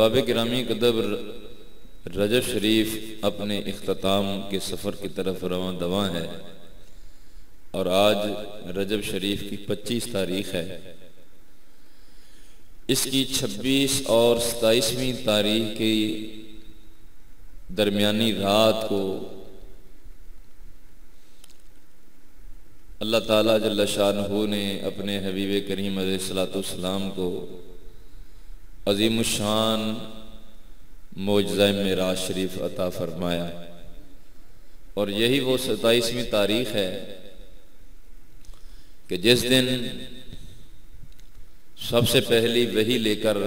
अहबाब गिरामी कदब रजब शरीफ अपने इख्तिताम के सफ़र की तरफ रवां दवां है और आज रजब शरीफ की 25 तारीख है। इसकी 26 और 27वीं तारीख की दरमियानी रात को अल्लाह ताला जल्ल शानहू ने अपने हबीब करीम अलैहिस्सलाम को अज़ीमुश्शान मोजज़ा मेराज शरीफ अता फरमाया और यही वो 27वीं तारीख है कि जिस दिन सबसे पहली वही लेकर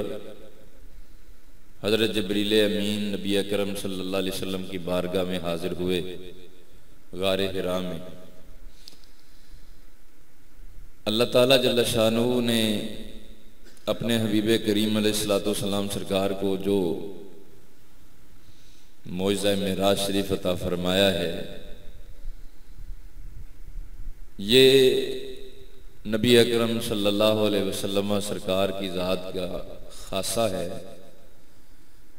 हज़रत जबरील अमीन नबी अकरम सल्लल्लाहु अलैहि वसल्लम की बारगाह में हाजिर हुए गारे हिरा में। अल्लाह ताला जल्ल शानहू ने अपने हबीब करीम अलैहिस्सलाम सरकार को जो मोजज़ा मेराज शरीफ अता फरमाया है, ये नबी अकरम सल्लल्लाहु अलैहि वसल्लम सरकार की ज़ात का खासा है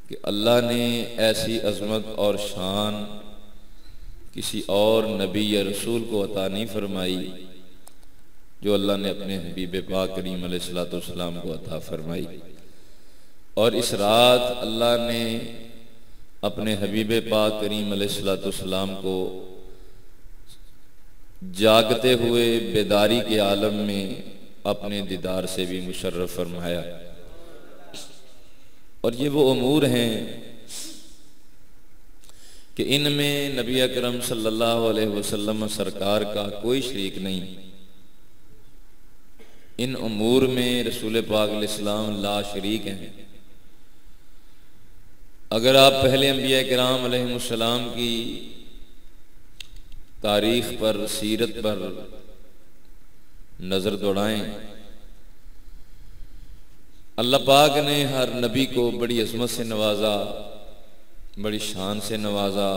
कि अल्लाह ने ऐसी अज़मत और शान किसी और नबी या रसूल को अता नहीं फरमाई जो अल्लाह ने अपने हबीब पाक करीम अलैहिस्सलाम को अता फरमाई। और इस रात अल्लाह ने अपने हबीब पाक करीम अलैहिस्सलाम को जागते हुए बेदारी के आलम में अपने दीदार से भी मुशर्रफ फरमाया। और ये वो अमूर हैं कि इनमें नबी अकरम सल्लल्लाहु अलैहि वसल्लम सरकार का कोई शरीक नहीं। इन अमूर में रसूल पाक अलैहिस्सलाम ला शरीक हैं। अगर आप पहले अंबिया किराम अलैहिमुस्सलाम की तारीख पर, सीरत पर नजर दौड़ाएं, अल्लाह पाक ने हर नबी को बड़ी अज़मत से नवाजा, बड़ी शान से नवाजा,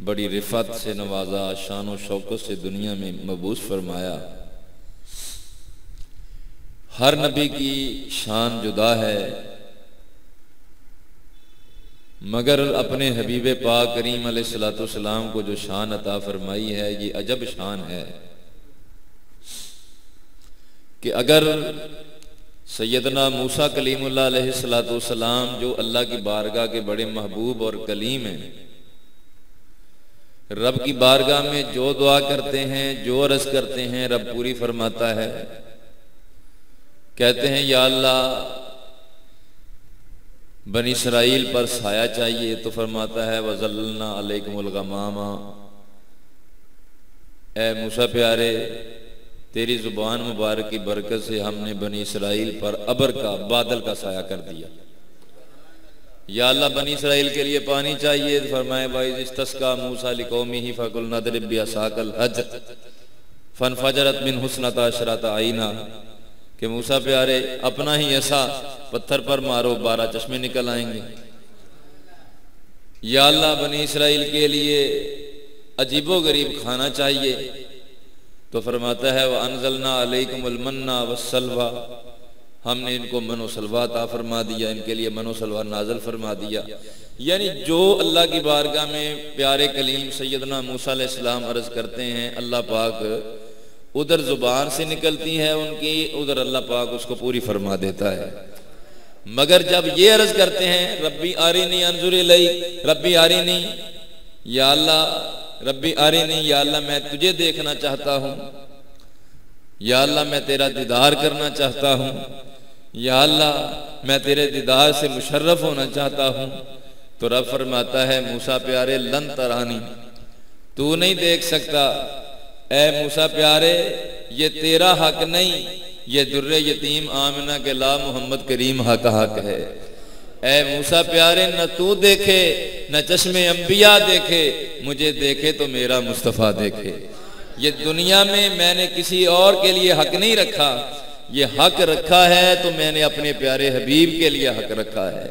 बड़ी रिफत से नवाजा, शान और शौकत से दुनिया में मबूस फरमाया। हर नबी की शान जुदा है, मगर अपने हबीब पाक करीम अलैहिस्सलाम को जो शान अता फरमाई है ये अजब शान है कि अगर सैयदना मूसा कलीमुल्लाह अलैहिस्सलाम जो अल्लाह की बारगाह के बड़े महबूब और कलीम हैं, रब की बारगाह में जो दुआ करते हैं, जो अर्ज करते हैं, रब पूरी फरमाता है। कहते हैं या अल्लाह बनी इसराइल पर साया चाहिए, तो फरमाता है वज़ल्लना अलैकुमुल गमामा, ए मूसा प्यारे तेरी जुबान मुबारक की बरकत से हमने बनी इसराइल पर अबर का, बादल का साया कर दिया। या अल्लाह बनी इसराइल के लिए पानी चाहिए, तो फरमाए भाई इस्तस्का मूसा लिकौमिही फकुल नदरिब बिअसाकल हजर फनफजरत मिन हुस्नता अशरता आईना, कि मूसा प्यारे अपना ही ऐसा पत्थर पर मारो 12 चश्मे निकल आएंगे। या अल्लाह बनी इसराइल के लिए अजीबो गरीब खाना चाहिए, तो फरमाता है वह अनज़लना अलैकुमुल मन्ना वस्सलवा, हमने इनको मनो सलवा अता फरमा दिया, इनके लिए मनो सलवा नाज़िल फरमा दिया। यानी जो अल्लाह की बारगाह में प्यारे कलीम सैयदना मूसा अलैहिस्सलाम अर्ज करते हैं, अल्लाह पाक उधर जुबान से निकलती है उनकी, उधर अल्लाह पाक उसको पूरी फरमा देता है। मगर जब ये अर्ज करते हैं रब्बी आरिनी अंजुर इलैक, रब्बी आरिनी, या अल्लाह रब्बी आरिनी, या अल्लाह मैं तुझे देखना चाहता हूँ, या अल्लाह मैं तेरा दीदार करना चाहता हूँ, या अल्लाह मैं तेरे दीदार से मुशर्रफ होना चाहता हूँ, तो रब फरमाता है मूसा प्यारे लन तरानी, तू नहीं देख सकता। ए मूसा प्यारे ये तेरा हक नहीं, ये दुर्रे यतीम आमिना के ला मोहम्मद करीम हक है। ए मूसा प्यारे न तू देखे न चश्मे अंबिया देखे, मुझे देखे तो मेरा मुस्तफ़ा देखे। ये दुनिया में मैंने किसी और के लिए हक नहीं रखा, ये हक रखा है तो मैंने अपने प्यारे हबीब के लिए हक रखा है।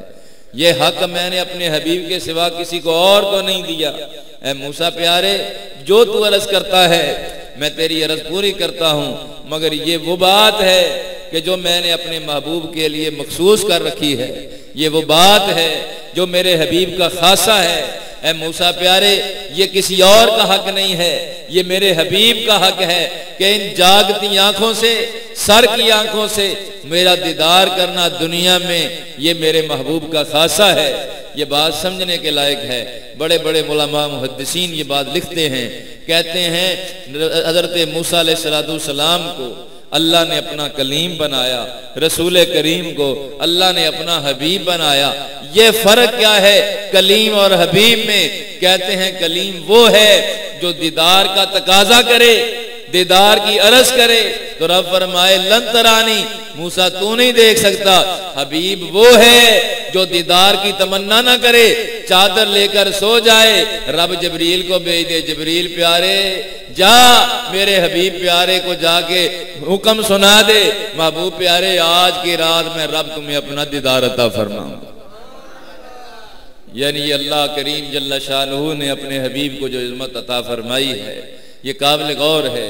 ये हक मैंने अपने हबीब के सिवा किसी को और को नहीं दिया। ए मूसा प्यारे जो तू अर्ज करता है मैं तेरी अर्ज पूरी करता हूँ, मगर ये वो बात है कि जो मैंने अपने महबूब के लिए मखसूस कर रखी है, ये वो बात है जो मेरे हबीब का खासा है। ऐ मूसा प्यारे, ये किसी और का हक नहीं है, ये मेरे हबीब का हक है कि इन जागती आंखों से, सर की आंखों से मेरा दीदार करना दुनिया में, ये मेरे महबूब का खासा है। ये बात समझने के लायक है। बड़े बड़े उलमा मुहद्दिसीन ये बात लिखते हैं, कहते हैं हज़रत मूसा अलैहिस्सलाम को अल्लाह ने अपना कलीम बनाया, रसूल करीम को अल्लाह ने अपना हबीब बनाया। ये फर्क क्या है कलीम और हबीब में? कहते हैं कलीम वो है जो दीदार का तकाजा करे, दीदार की अर्ज करे, तो रब फरमाए लन तरानी, मूसा तू नहीं देख सकता। हबीब वो है जो दीदार की तमन्ना ना करे, चादर लेकर सो जाए, रब जबरील को भेज दे, जबरील प्यारे जा मेरे हबीब प्यारे को जाके हुक्म सुना दे, महबूब प्यारे आज की रात में रब तुम्हें अपना दीदार अता फरमाऊंगा। यानी अल्लाह करीम जल्ला शानहू ने अपने हबीब को जो इज़्ज़त अता फरमाई है, ये काबिल गौर है।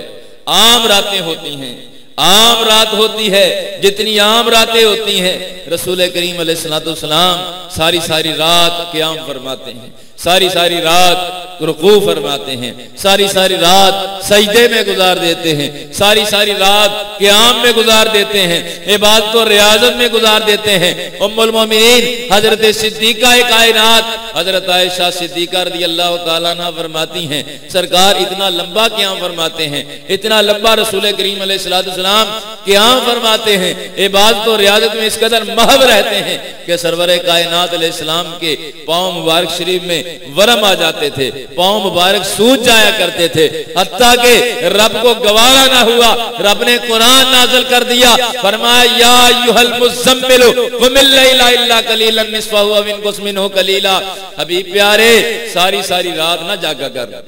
आम रातें होती हैं, आम रात होती है, जितनी आम रातें होती हैं रसूल करीम अलैहिस्सलाम सारी सारी रात क़याम फरमाते हैं, सारी सारी रात रुकू फरमाते हैं, सारी सारी रात सजदे में गुजार देते हैं, सारी सारी रात क़याम में गुजार देते हैं, इबादत और रियाजत में गुजार देते हैं। उम्मुल मोमिनीन हजरत सिद्दीका कायनात हजरत आयशा सिद्दीका रज़ियल्लाहु ताला अन्हा फरमाती हैं, सरकार इतना लंबा क़याम फरमाते हैं, इतना लंबा रसूल करीम अलैहिस्सलाम क़याम फरमाते हैं, इबादत और रियाजत में इस कदर महव रहते हैं कि सरवर कायनात अलैहिस्सलाम के पाँव मुबारक शरीफ में वरम आ जाते थे, पाँव मुबारक सूज जाया करते थे, हत्ता के रब को गवारा ना हुआ, रब ने कुरान नाज़िल कर दिया, फरमाया या अय्युहल मुज़्ज़म्मिलु क़ुमिल लैला इल्ला क़लीलन निस्फ़हु अव इंक़ुस मिन्हु क़लीला। हबीब प्यारे सारी सारी रात ना जागा कर,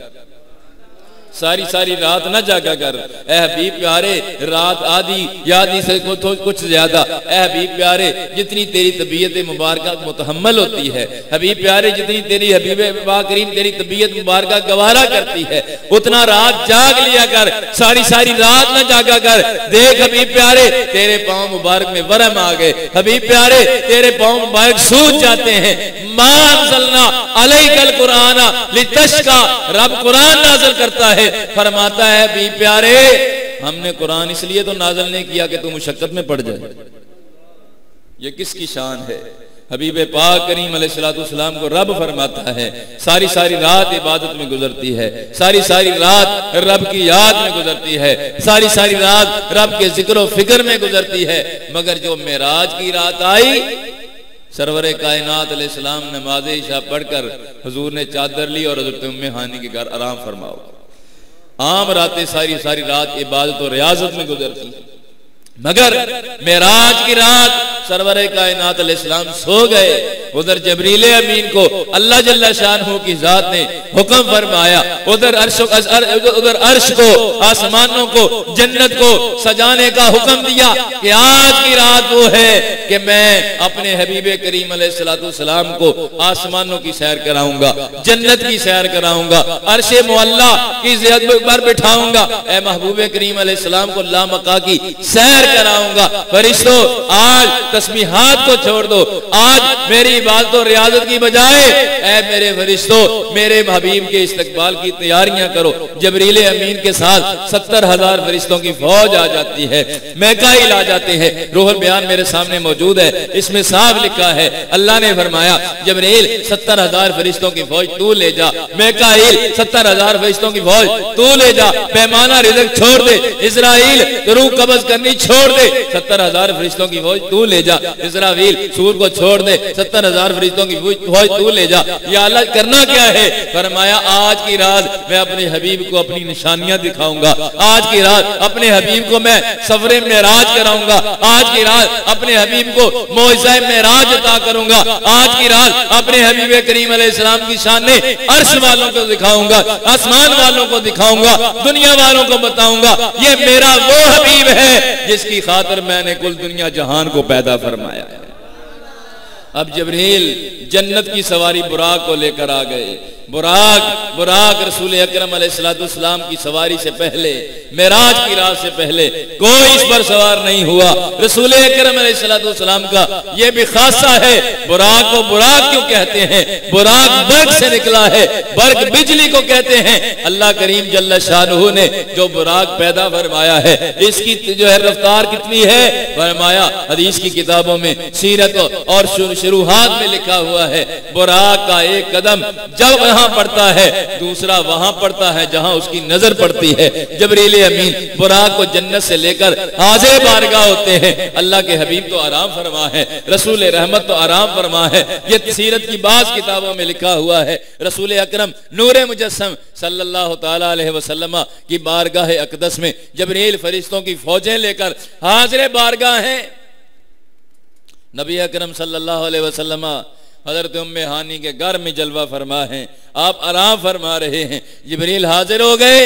सारी सारी रात न जागा कर। ए हबीब प्यारे रात आधी या आधी से कुछ ज्यादा, ए हबीब प्यारे जितनी तेरी तबीयत मुबारक मुतहम्मल होती है, हबीब प्यारे जितनी तेरी हबीब करीम तेरी तबीयत मुबारक गवारा करती है, उतना रात जाग लिया कर, सारी सारी रात न जागा कर। देख हबीब प्यारे तेरे पाँव मुबारक में वरम आ गए, हबीब प्यारे तेरे पाँव मुबारक सूज जाते हैं। मा अंज़लना अलैकल कुराना लितश्का, रब कुरान नाज़िल करता है, फरमाता है भी प्यारे हमने कुरान इसलिए तो नाज़िल नहीं किया कि तू मुशक्कत में पड़ जाए। ये किसकी शान है? हबीब पाक करीम अलैहिस्सलाम को रब फरमाता है सारी सारी रात इबादत में गुजरती है, सारी सारी रात रब की याद में गुजरती है, सारी सारी रात रब के जिक्र फिक्र में गुजरती है। मगर जो मेराज की रात आई, सरवरे कायनात अलैहिस्सलाम नमाज इशा पढ़कर हुजूर ने चादर ली और हज़रत उम्मे हानी के घर आराम फरमाओ। आम रातें सारी सारी रात इबादत और रियाजत में गुजरती है, मगर मेराज की रात सरवरे कायनात अलैहिस्सलाम सो गए। उधर जबरील अमीन को अल्लाह जल्ला शानहू की जात ने हुक्म फरमाया, उधर अर्श को, आसमानों को, जन्नत को सजाने का हुक्म दिया कि आज की रात वो है कि मैं अपने हबीब करीम अलैहिस्सलाम को आसमानों की सैर कराऊंगा, जन्नत की सैर कराऊंगा, अर्शे मुअल्ला की ज़ियारत पर बिठाऊंगा, ए महबूब करीम अलैहिस्सलाम को लामका की सैर कराऊंगा। फरिश्तों आज तस्बीहात को छोड़ दो, आज मेरी इबादत और रियाजत की बजाय ऐ मेरे फरिश्तों मेरे हबीब के इस्तकबाल की तैयारियां करो। जबरील अमीन के साथ 70,000 फरिश्तों की फौज आ जाती है, मैकाइल आ जाते हैं। रूहुल बयान मेरे सामने मौजूद है, इसमें साफ लिखा है अल्लाह ने फरमाया जबरील 70,000 फरिश्तों की फौज तू ले जा, मैकाइल 70,000 फरिश्तों की फौज तू ले जा, पैमाना रिज़्क छोड़ दे, इज़राइल रूह कब्ज़ करनी छोड़ दे, 70,000 फरिश्तों की फौज तू ले जा, इज़राइल सूर को छोड़ दे, 70,000 फरिश्तों की फौज तू ले जा। या अल्लाह करना क्या है? फरमाया आज की रात मैं अपने हबीब को अपनी निशानियां दिखाऊंगा, आज की रात अपने हबीब को मैं सफरे मेराज कराऊंगा, आज की रात अपने हबीब को मौइज़ा मेराज अता करूंगा, आज की रात अपने हबीब करीम अलैहिस्सलाम की शान अर्श वालों को दिखाऊंगा, आसमान वालों को दिखाऊंगा, दुनिया वालों को बताऊंगा ये मेरा वो हबीब है जिसकी खातिर मैंने कुल दुनिया जहान को पैदा फरमाया है। अब जबरील जन्नत की सवारी बुराक को लेकर आ गए, बुराक रसूल अकरम अलैहिस्सलाम की सवारी से पहले, मेराज की रात से पहले कोई इस पर सवार नहीं हुआ। रसूल अकरम अलैहिस्सलाम का ये भी खासा है। बुराक को बुराक क्यों कहते हैं? बुराक बर्ग से निकला है, बर्ग बिजली को कहते हैं। अल्लाह करीम जल्ल शानहू ने जो बुराक पैदा फरमाया है, इसकी जो है रफ्तार कितनी है फरमाया, हदीस की किताबों में, सीरत और शुरूहात में लिखा हुआ है, बुराक का एक कदम जब वहां पड़ता है, दूसरा वहां पड़ता है जहां उसकी नजर पड़ती है। जबरील अमीन बुराक को जन्नत से लेकर हाज़िर बारगाह होते हैं। अल्लाह के हबीब तो आराम फरमा है, रसूल रहमत तो आराम फरमा है। ये सीरत की बाज़ किताबों में लिखा हुआ है। रसूल अकरम नूरे मुजस्सम सल्लल्लाहु तआला अलैहि वसल्लम की बारगाह अक़दस में जबरील फरिश्तों की फौजें लेकर हाज़िर बारगाह हैं। नबी अकरम सल्लल्लाहु अलैहि वसल्लम हज़रत उम्मे हानी के घर में जलवा फरमा है, आप आराम फरमा रहे हैं, जिब्रील हाजिर हो गए।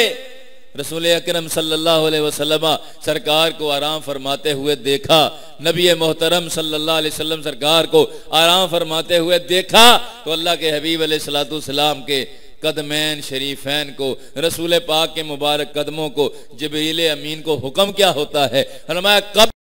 रसूल अकरम सल्लल्लाहु अलैहि वसल्लम सरकार को आराम फरमाते हुए देखा, नबी मोहतरम सल्लल्लाहु अलैहि वसल्लम सरकार को आराम फरमाते हुए देखा, तो अल्लाह के हबीब अलैहिस्सलातु वस्सलाम के कदमैन शरीफैन को, रसूल पाक के मुबारक कदमों को, जिब्रील अमीन को हुक्म क्या होता है, फरमाया कब